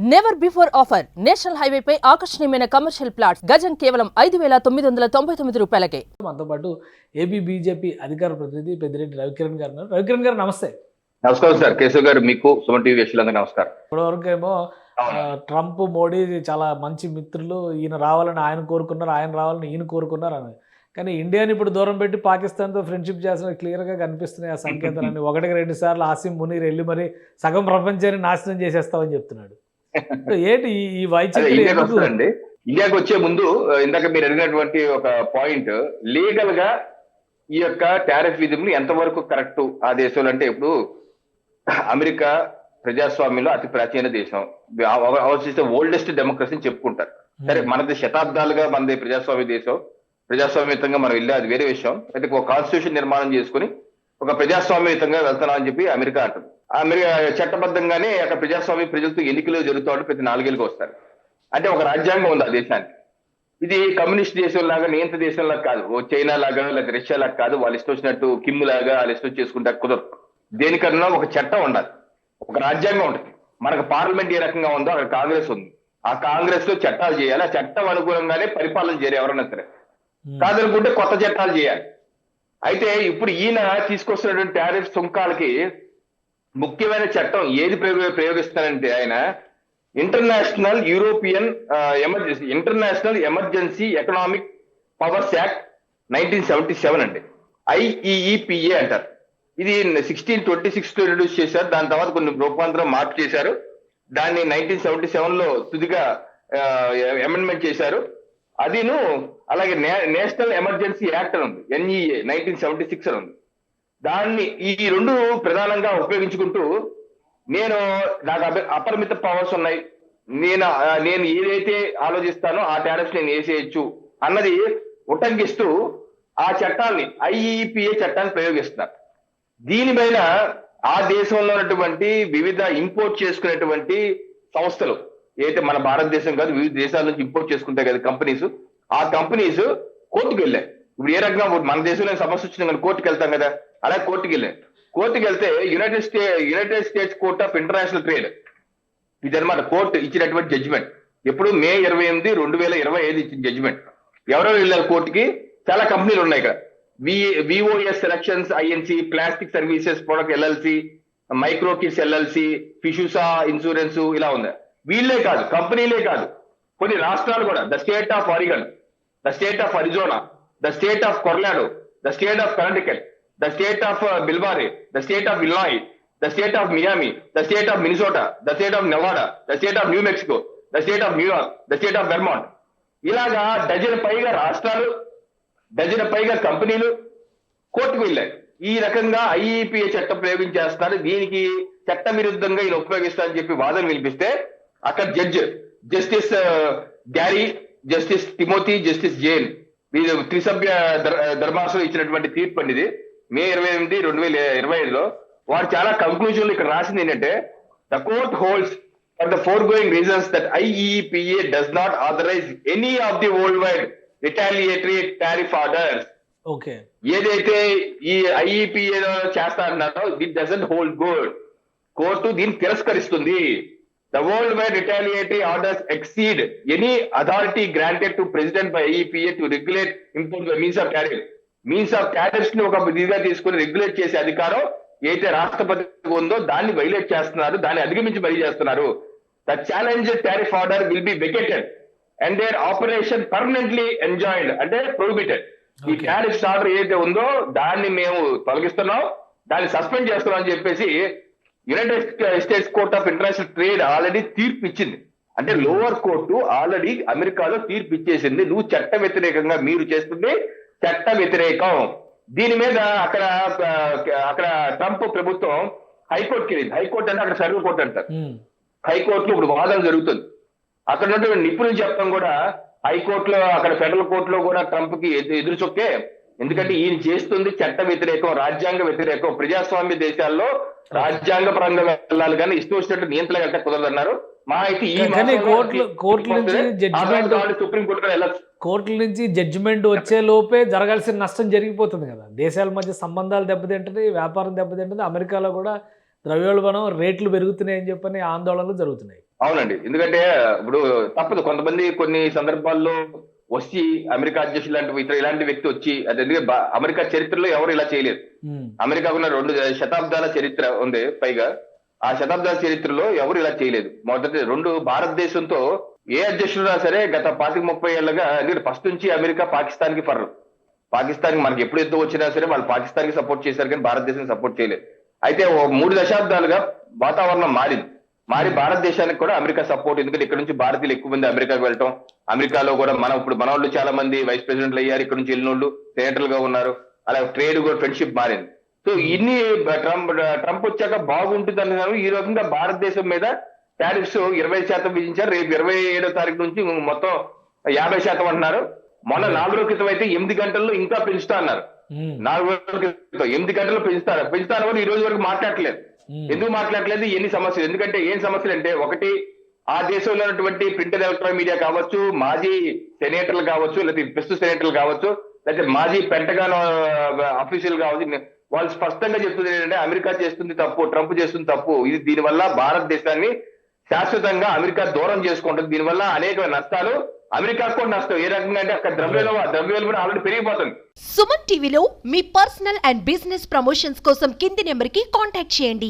Never before offer national highway పై ఆకర్షణీయమైన commercial plots గజం కేవలం 5,999 రూపాయలకే. మనతో పాటు ఏపీ బీజేపీ అధికార ప్రతినిధి పెద్దిరెడ్డి రవికిరణ్ గారు ఉన్నారు. రవికిరణ్ గారు నమస్తే. నమస్కారం సార్. కేశవ్ గారు, మీకు సుమన్ టీవీ వీక్షకులందరికీ నమస్కారం. ఇప్పటివరకు ఏమో ట్రంప్ మోడీ చాలా మంచి మిత్రులు, ఈయన రావాలని ఆయన కోరుకున్నారు, ఆయన రావాలని ఈయన కోరుకున్నారు అని. కానీ ఇండియాని ఇప్పుడు దూరం పెట్టి పాకిస్తాన్తో ఫ్రెండ్షిప్ చేస్తున్న క్లియర్గా కనిపిస్తున్నాయి ఆ సంకేతాలన్నీ. ఒకటికి 2 సార్లు ఆసిమ్ మునీర్ వెళ్ళి మరి సగం ప్రపంచాన్ని నాశనం చేసేస్తామని చెప్తున్నాడు. ఏంటి ఈ వైచిత్రం? ఇండియాకి వచ్చే ముందు ఇందాక మీరు అడిగినటువంటి ఒక పాయింట్, లీగల్ గా ఈ యొక్క టారిఫ్ విధులు ఎంతవరకు కరెక్ట్ ఆ దేశంలో అంటే, ఇప్పుడు అమెరికా ప్రజాస్వామ్యంలో అతి ప్రాచీన దేశం, అవశిష్ట ఓల్డెస్ట్ డెమోక్రసీని చెప్పుకుంటారు. సరే, మనది శతాబ్దాలుగా మనది ప్రజాస్వామ్య దేశం, ప్రజాస్వామ్యయుతంగా మనం వెళ్ళే అది వేరే విషయం. అయితే ఒక కాన్స్టిట్యూషన్ నిర్మాణం చేసుకుని ఒక ప్రజాస్వామ్యయుతంగా వెళ్తున్నామని చెప్పి అమెరికా అంటుంది. అమెరికా చట్టబద్ధంగానే అక్కడ ప్రజాస్వామ్య ప్రజలతో ఎన్నికలు జరుగుతూ ప్రతి 4 ఏళ్ళకి వస్తారు. అంటే ఒక రాజ్యాంగం ఉంది ఆ దేశానికి. ఇది కమ్యూనిస్ట్ దేశం లాగా, నియంత్ర దేశం లాగా కాదు, ఓ చైనా లాగా లేక రష్యా లాగా కాదు. వాళ్ళు ఇష్టం వచ్చినట్టు కిమ్ లాగా వాళ్ళు ఇష్టం చేసుకుంటే కుదరదు. దేనికన్నా ఒక చట్టం ఉండాలి, ఒక రాజ్యాంగం ఉంటుంది. మనకు పార్లమెంట్ ఏ రకంగా ఉందో అక్కడ కాంగ్రెస్ ఉంది. ఆ కాంగ్రెస్ లో చట్టాలు చేయాలి. ఆ చట్టం అనుగుణంగానే పరిపాలన చేయాలి ఎవరన్నా సరే. కాదనుకుంటే కొత్త చట్టాలు చేయాలి. అయితే ఇప్పుడు ఈయన తీసుకొస్తున్నటువంటి టారిఫ్ సుంకాలకి ముఖ్యమైన చట్టం ఏది ప్రయోగిస్తారంటే, ఆయన international emergency economic powers act 1977 అండి, IEEPA అంటారు. ఇది 1626 లో ఇంట్రడ్యూస్ చేశారు. దాని తర్వాత కొన్ని రూపాంతరం మార్పు చేశారు. దాన్ని 1977 లో తుదిగా అమెండ్మెంట్ చేశారు. అదిను అలాగే నేషనల్ ఎమర్జెన్సీ యాక్ట్ అని ఉంది, NEA 1976 అని ఉంది. దాన్ని ఈ 2 ప్రధానంగా ఉపయోగించుకుంటూ నాకు అపరిమిత పవర్స్ ఉన్నాయి, నేను ఏదైతే ఆలోచిస్తానో ఆ టారిఫ్స్ నేను వేసేయచ్చు అన్నది ఉటంకిస్తూ ఆ చట్టాన్ని, IEEPA చట్టాన్ని ప్రయోగిస్తున్నారు. దీనిపైన ఆ దేశంలో ఉన్నటువంటి వివిధ ఇంపోర్ట్ చేసుకునేటువంటి సంస్థలు, ఏదైతే మన భారతదేశం కాదు వివిధ దేశాల నుంచి ఇంపోర్ట్ చేసుకుంటాయి కదా కంపెనీస్, ఆ కంపెనీస్ కోర్టుకు వెళ్ళాయి. ఇప్పుడు ఏ రకంగా మన దేశంలో సమస్య వచ్చింది కానీ కోర్టుకు వెళ్తాం కదా, అలా కోర్టుకు వెళ్ళాయి. కోర్టుకు వెళ్తే United states court of international trade, ఇదనమాట కోర్టు ఇచ్చినటువంటి జడ్జిమెంట్. ఎప్పుడు మే 28, 2025 ఇచ్చిన జడ్జిమెంట్. ఎవరెవరు వెళ్ళారు కోర్టుకి? చాలా కంపెనీలు ఉన్నాయి ఇక్కడ. VOS selections INC, plastic services product LLC, micro kids LLC, ఫిషుసా ఇన్సూరెన్స్, ఇలా ఉంది. వీళ్ళే కాదు, కంపెనీలే కాదు, కొన్ని రాష్ట్రాలు కూడా, the state of Oregon, the state of Arizona, the state of Colorado, the state of Karnataka, the state of బిల్బారే, ద స్టేట్ ఆఫ్ ఇల్లాయ్, the state of Miami, the state of Minnesota, the state of Nevada, the state of New Mexico, the state of New York, the state of Vermont, ఇలాగా dozen పైగా రాష్ట్రాలు, dozen పైగా కంపెనీలు కోర్టుకు వెళ్ళాయి. ఈ రకంగా IEEPA చట్టం ప్రయోగించేస్తారు. దీనికి చట్ట విరుద్ధంగా ఈయన ఉపయోగిస్తారని చెప్పి వాదన వినిపిస్తే అక్కడ justice Gary, justice Timothy, justice Jain, వీరు త్రిసభ్య ధర్మాసనం ఇచ్చినటువంటి తీర్పు అనేది మే 28, 2025లో వారు చాలా కంక్లూజన్లు ఇక్కడ రాసింది ఏంటంటే, the court holds for the foregoing reasons that IEEPA does not authorize any of the world wide retaliatory tariff orders. Okay, ఏదైతే ఈ IEEPA చేస్తారన్నారో it doesn't hold good. Court దీన్ని తిరస్కరిస్తుంది. The worldwide retaliatory orders exceed any authority granted to President by IEEPA to regulate import by means of tariff. Means of tariffs ని ఒక విధిగా తీసుకుని regulate చేసే అధికారం ఏదైతే రాష్ట్రపతికి ఉందో దాన్ని వైలేట్ చేస్తున్నారు, దాన్ని అధిగమించి బయట చేస్తున్నారు. The challenged tariff order will be vacated and their operation permanently enjoined, అంటే prohibited. ఈ టారిఫ్ ఆర్డర్ ఏదైతే ఉందో దాన్ని మేము తొలగిస్తున్నాం, దాన్ని సస్పెండ్ చేస్తున్నాం అని చెప్పేసి United states court of international trade already తీర్పు ఇచ్చింది. అంటే లోవర్ కోర్టు ఆల్రెడీ అమెరికాలో తీర్పు ఇచ్చేసింది, నువ్వు చట్ట వ్యతిరేకంగా మీరు చేస్తుంది చట్ట వ్యతిరేకం. దీని మీద అక్కడ ట్రంప్ ప్రభుత్వం హైకోర్టుకి వెళ్ళింది. హైకోర్టు అంటే అక్కడ ఫెడరల్ కోర్టు అంటారు. హైకోర్టులో ఇప్పుడు వాదన జరుగుతుంది. అక్కడ ఉన్నటువంటి నిపుణులు చెప్పడం కూడా హైకోర్టులో, అక్కడ ఫెడరల్ కోర్టులో కూడా ట్రంప్ కి ఎదురు చొక్కే. ఎందుకంటే ఈయన చేస్తుంది చట్ట వ్యతిరేకం, రాజ్యాంగ వ్యతిరేకం. ప్రజాస్వామ్య దేశాల్లో రాజ్యాంగ పరంగా వెళ్ళాలి కానీ ఇష్టం వచ్చినట్టు నియంత్రణ వెళ్తే కుదరదన్నారు. మా అయితే కోర్టుల నుంచి జడ్జిమెంట్ వచ్చే లోపే జరగాల్సిన నష్టం జరిగిపోతుంది కదా. దేశాల మధ్య సంబంధాలు దెబ్బతింటుంది, వ్యాపారం దెబ్బతింటుంది. అమెరికాలో కూడా ద్రవ్యోల్బణం రేట్లు పెరుగుతున్నాయని చెప్పని ఆందోళనలు జరుగుతున్నాయి. అవునండి, ఎందుకంటే ఇప్పుడు తప్పదు, కొంతమంది కొన్ని సందర్భాల్లో వచ్చి అమెరికా అధ్యక్షులు లాంటి ఇలాంటి వ్యక్తి వచ్చి అది ఎందుకంటే అమెరికా చరిత్రలో ఎవరు ఇలా చేయలేదు. అమెరికాకు ఉన్న 2 శతాబ్దాల చరిత్ర ఉంది పైగా, ఆ శతాబ్దాల చరిత్రలో ఎవరు ఇలా చేయలేదు. మొదటి 2 భారతదేశంతో ఏ అధ్యక్షుడున్నా సరే గత 25-30 ఏళ్ళగా, ఎందుకంటే ఫస్ట్ నుంచి అమెరికా పాకిస్తాన్ కి ఫర్రు. పాకిస్తాన్ కి మనకి ఎప్పుడు యుద్ధం వచ్చినా సరే వాళ్ళు పాకిస్తాన్ కి సపోర్ట్ చేశారు కానీ భారతదేశం సపోర్ట్ చేయలేదు. అయితే 3 దశాబ్దాలుగా వాతావరణం మారి భారతదేశానికి కూడా అమెరికా సపోర్ట్, ఎందుకంటే ఇక్కడ నుంచి భారతీయులు ఎక్కువ మంది అమెరికాకు వెళ్ళటం, అమెరికాలో కూడా ఇప్పుడు మన వాళ్ళు చాలా మంది వైస్ ప్రెసిడెంట్లు అయ్యారు, ఇక్కడ నుంచి వెళ్ళిన వాళ్ళు సెనేటర్లు గా ఉన్నారు, అలా ట్రేడ్ కూడా ఫ్రెండ్షిప్ మారింది. సో ఇన్ని ట్రంప్ వచ్చాక బాగుంటుంది అన్నారు. ఈ రకంగా భారతదేశం మీద టారిఫ్స్ 20% విధించారు. రేపు 27వ తారీఖు నుంచి మొత్తం 50% అంటున్నారు. మొన్న 4 రోజుల క్రితం అయితే 8 గంటల్లో ఇంకా పెంచుతా అన్నారు. 4 రోజుల క్రితం 8 గంటల్లో పెంచుతారు ఈ రోజు వరకు మాట్లాడలేదు. ఎందుకు మాట్లాడలేదు? ఎన్ని సమస్యలు, ఎందుకంటే ఏం సమస్యలు అంటే, ఒకటి ఆ దేశంలో ఉన్నటువంటి ప్రింటెడ్ ఎలక్ట్రానిక్ మీడియా కావచ్చు, మాజీ సెనేటర్లు కావచ్చు, లేకపోతే ప్రస్తుత సెనేటర్లు కావచ్చు, లేకపోతే మాజీ పెంటగాన్ అఫీషియల్ కావచ్చు, వాళ్ళు స్పష్టంగా చెప్తుంది ఏంటంటే అమెరికా చేస్తుంది తప్పు, ట్రంప్ చేస్తుంది తప్పు. ఇది దీనివల్ల భారతదేశాన్ని శాశ్వతంగా అమెరికా దూరం చేసుకుంటుంది. దీనివల్ల అనేక నష్టాలు, అమెరికాకు కూడా నష్టం. ఏ రకంగా అంటే అక్కడ ద్రవ్యోల్బణం ఆల్రెడీ పెరిగిపోతుంది. సుమన్ టీవీలో మీ పర్సనల్ అండ్ బిజినెస్ ప్రమోషన్స్ కోసం కింది నెంబర్కి కాంటాక్ట్ చేయండి.